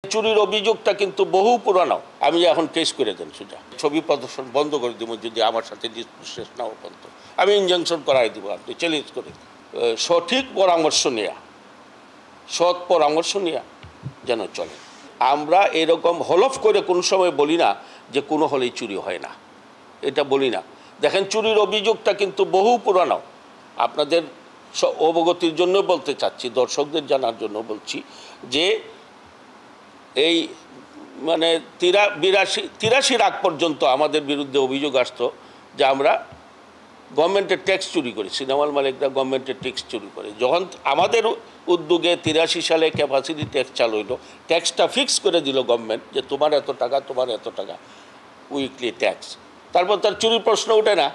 চুরির অভিযোগটা কিন্তু বহু পুরানো। আমি এখন কেস করে দেন সোজা, ছবি প্রদর্শন বন্ধ করে দিব যদি আমার সাথে শেষ না পর্যন্ত আমি ইনজাংশন করাই দিব। আপনি চ্যালেঞ্জ করে সঠিক পরামর্শ নেয়া, সৎ পরামর্শ নেয়া যেন চলে। আমরা এরকম হলফ করে কোনো সময় বলি না যে কোনো হলেই চুরি হয় না, এটা বলি না। দেখেন, চুরির অভিযোগটা কিন্তু বহু পুরানো। আপনাদের অবগতির জন্য বলতে চাচ্ছি, দর্শকদের জানার জন্য বলছি যে এই মানে 83 আগ পর্যন্ত আমাদের বিরুদ্ধে অভিযোগ আসতো যে আমরা গভর্নমেন্টের ট্যাক্স চুরি করি, সিনেমাল মালিকরা গভর্নমেন্টের ট্যাক্স চুরি করে। যখন আমাদের উদ্যোগে 83 সালে ক্যাপাসিটি ট্যাক্স চালু হইল, ট্যাক্সটা ফিক্স করে দিল গভর্নমেন্ট যে তোমার এত টাকা, তোমার এত টাকা উইকলি ট্যাক্স। তারপর তার চুরির প্রশ্ন ওঠে না।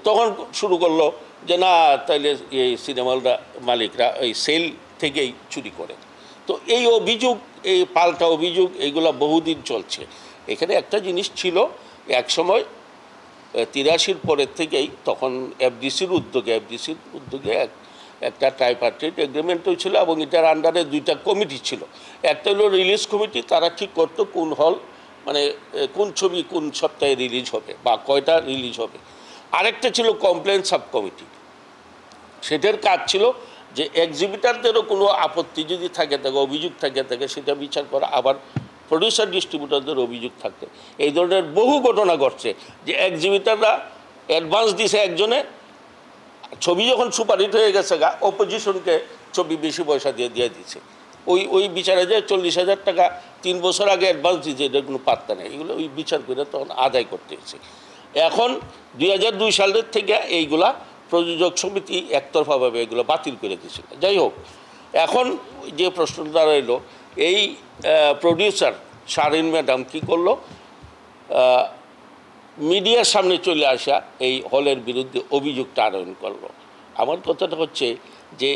তখন শুরু করলো যে না, তাইলে এই সিনেমালরা মালিকরা এই সেল থেকেই চুরি করে। তো এই অভিযোগ, এই পাল্টা অভিযোগ, এইগুলো বহুদিন চলছে। এখানে একটা জিনিস ছিল, এক সময় 83 পরের থেকেই তখন এফডিসির উদ্যোগে একটা ট্রাইপার্টিট এগ্রিমেন্ট হয়েছিল এবং এটার আন্ডারে 2টা কমিটি ছিল। একটা হলো রিলিজ কমিটি, তারা ঠিক করতো কোন হল মানে কোন ছবি কোন সপ্তাহে রিলিজ হবে বা কয়টা রিলিজ হবে। আরেকটা ছিল কমপ্লেন সাব কমিটি, সেটার কাজ ছিল যে এক্সিবিটারদেরও কোনো আপত্তি যদি থাকে, অভিযোগ থাকে সেটা বিচার করা। আবার প্রডিউসার ডিস্ট্রিবিউটারদের অভিযোগ থাকতে এই ধরনের বহু ঘটনা ঘটছে যে এক্সিবিটাররা অ্যাডভান্স দিছে একজনে, ছবি যখন সুপারহিট হয়ে গেছে অপোজিশনকে ছবি বেশি পয়সা দিয়ে দিচ্ছে। ওই বিচারে যায় 40,000 টাকা 3 বছর আগে অ্যাডভান্স দিয়েছে, এটার কোনো পাত্তা নেই। এগুলো ওই বিচার করে তখন আদায় করতে হয়েছে। এখন 2002 সালের থেকে এইগুলা প্রযোজক সমিতি একতরফাভাবে এগুলো বাতিল করে দিয়েছিল। যাই হোক, এখন যে প্রশ্নটা রইল, এই প্রডিউসার শারিন ম্যাডাম কী করলো, মিডিয়ার সামনে চলে আসা এই হলের বিরুদ্ধে অভিযোগটা আরোহণ করলো। আমার কথাটা হচ্ছে যে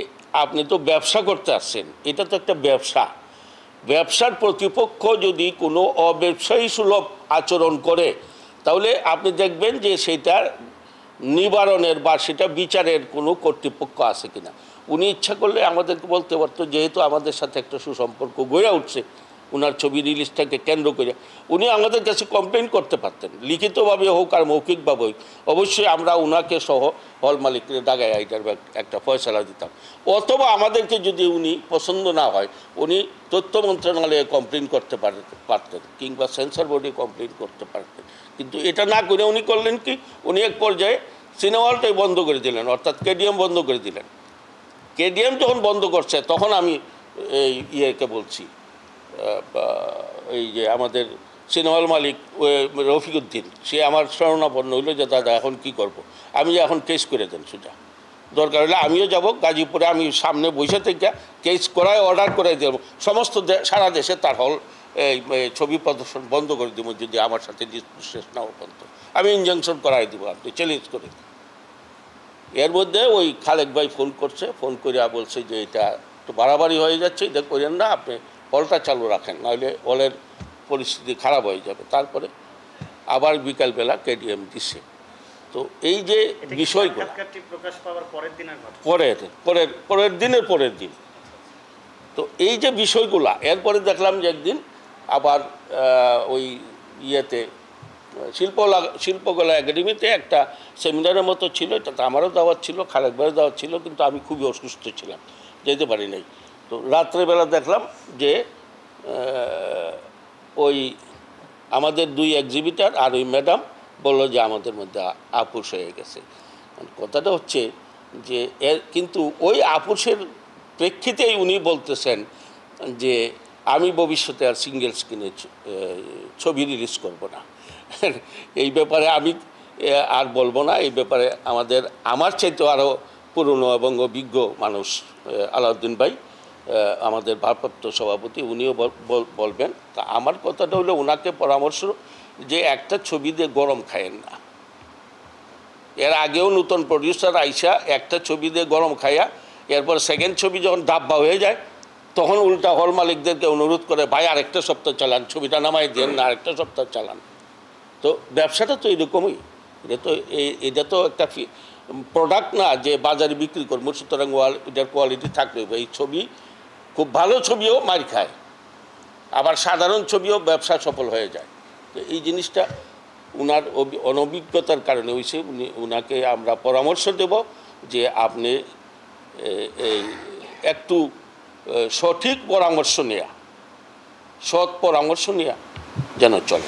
আপনি তো ব্যবসা করতে আসছেন, এটা তো একটা ব্যবসার প্রতিপক্ষ যদি কোনো অব্যবসায়ী সুলভ আচরণ করে তাহলে আপনি দেখবেন যে সেটার নিবারণের বা সেটা বিচারের কোনো কর্তৃপক্ষ আছে কিনা। উনি ইচ্ছা করলে আমাদেরকে বলতে পারতো, যেহেতু আমাদের সাথে একটা সুসম্পর্ক গড়ে উঠছে ওনার ছবি রিলিজটাকে কেন্দ্র করে, উনি আমাদের কাছে কমপ্লেন করতে পারতেন, লিখিতভাবে হোক আর মৌখিকভাবে হোক। অবশ্যই আমরা ওনাকে সহ হল মালিককে ডাগায় এটার একটা ফয়সালা দিতাম। অথবা আমাদেরকে যদি উনি পছন্দ না হয়, উনি তথ্য মন্ত্রণালয়ে কমপ্লেন করতে পারতেন কিংবা সেন্সর বোর্ডে কমপ্লেন করতে পারতেন। কিন্তু এটা না করে উনি করলেন কি, উনি এক পর্যায়ে সিনেমা হলটাই বন্ধ করে দিলেন, অর্থাৎ কেডিএম বন্ধ করে দিলেন। কেডিএম যখন বন্ধ করছে তখন আমি এই ইয়েকে বলছি, এই যে আমাদের সিনেমা হল মালিক রফিকুদ্দিন, সে আমার শরণাপন্ন হইল যে দাদা এখন কি করব। আমি এখন কেস করে দেন সোজা, দরকার হলে আমিও যাব গাজীপুরে, আমি সামনে বসে থেকে কেস করায় অর্ডার করে দেব, সমস্ত সারা দেশে তার হল এই ছবি প্রদর্শন বন্ধ করে দিব যদি আমার সাথে শেষ না পর্যন্ত আমি ইনজাংশন করাই দিব। আপনি চ্যালেঞ্জ করে। এর মধ্যে ওই খালেক ভাই ফোন করছে, ফোন করে বলছে যে এটা একটু বাড়াবাড়ি হয়ে যাচ্ছে, এটা করেন না, আপনি হলটা চালু রাখেন, নাহলে হলের পরিস্থিতি খারাপ হয়ে যাবে। তারপরে আবার বিকালবেলা কেডিএম দিছে। তো এই যে বিষয়গুলো পরের দিন, তো এই যে বিষয়গুলা, এরপরে দেখলাম যে একদিন আবার ওই ইয়েতে শিল্পকলা একাডেমিতে একটা সেমিনারের মতো ছিল, এটাতে আমারও দাওয়াত ছিল, খালেক ভাইয়ের দাওয়াত ছিল, কিন্তু আমি খুবই অসুস্থ ছিলাম, যেতে পারি নাই। তো রাত্রেবেলা দেখলাম যে ওই আমাদের 2 এক্সিবিটার আর ওই ম্যাডাম বললো যে আমাদের মধ্যে আপোষ হয়ে গেছে। কথাটা হচ্ছে যে কিন্তু ওই আপোষের প্রেক্ষিতেই উনি বলতেছেন যে আমি ভবিষ্যতে আর সিঙ্গেল স্ক্রিনে ছবি রিলিজ করব না। এই ব্যাপারে আমি আর বলবো না। এই ব্যাপারে আমার চাইতে আরও পুরনো এবং অভিজ্ঞ মানুষ আলাউদ্দিন ভাই, আমাদের ভারপ্রাপ্ত সভাপতি, উনিও বলবেন। তা আমার কথাটা হলো ওনাকে পরামর্শ যে একটা ছবি দিয়ে গরম খায়েন না। এর আগেও নতুন প্রডিউসার আইসা একটা ছবি দিয়ে গরম খাইয়া এরপর সেকেন্ড ছবি যখন ডাব্বা হয়ে যায় তখন উল্টা হল মালিকদেরকে অনুরোধ করে, ভাই আরেকটা সপ্তাহ চালান, ছবিটা নামাই দেন না, আরেকটা সপ্তাহ চালান। তো ব্যবসাটা তো এরকমই, এটা তো একটা প্রোডাক্ট না যে বাজারে বিক্রি করবো, সুতরাং এটার কোয়ালিটি থাকলে এই ছবি খুব ভালো ছবিও মার খায়। আবার সাধারণ ছবিও ব্যবসা সফল হয়ে যায়। তো এই জিনিসটা উনার অনভিজ্ঞতার কারণে হয়েছে। উনাকে আমরা পরামর্শ দেব যে আপনি একটু সঠিক পরামর্শ নেওয়া, সৎ পরামর্শ নেওয়া যেন চলে।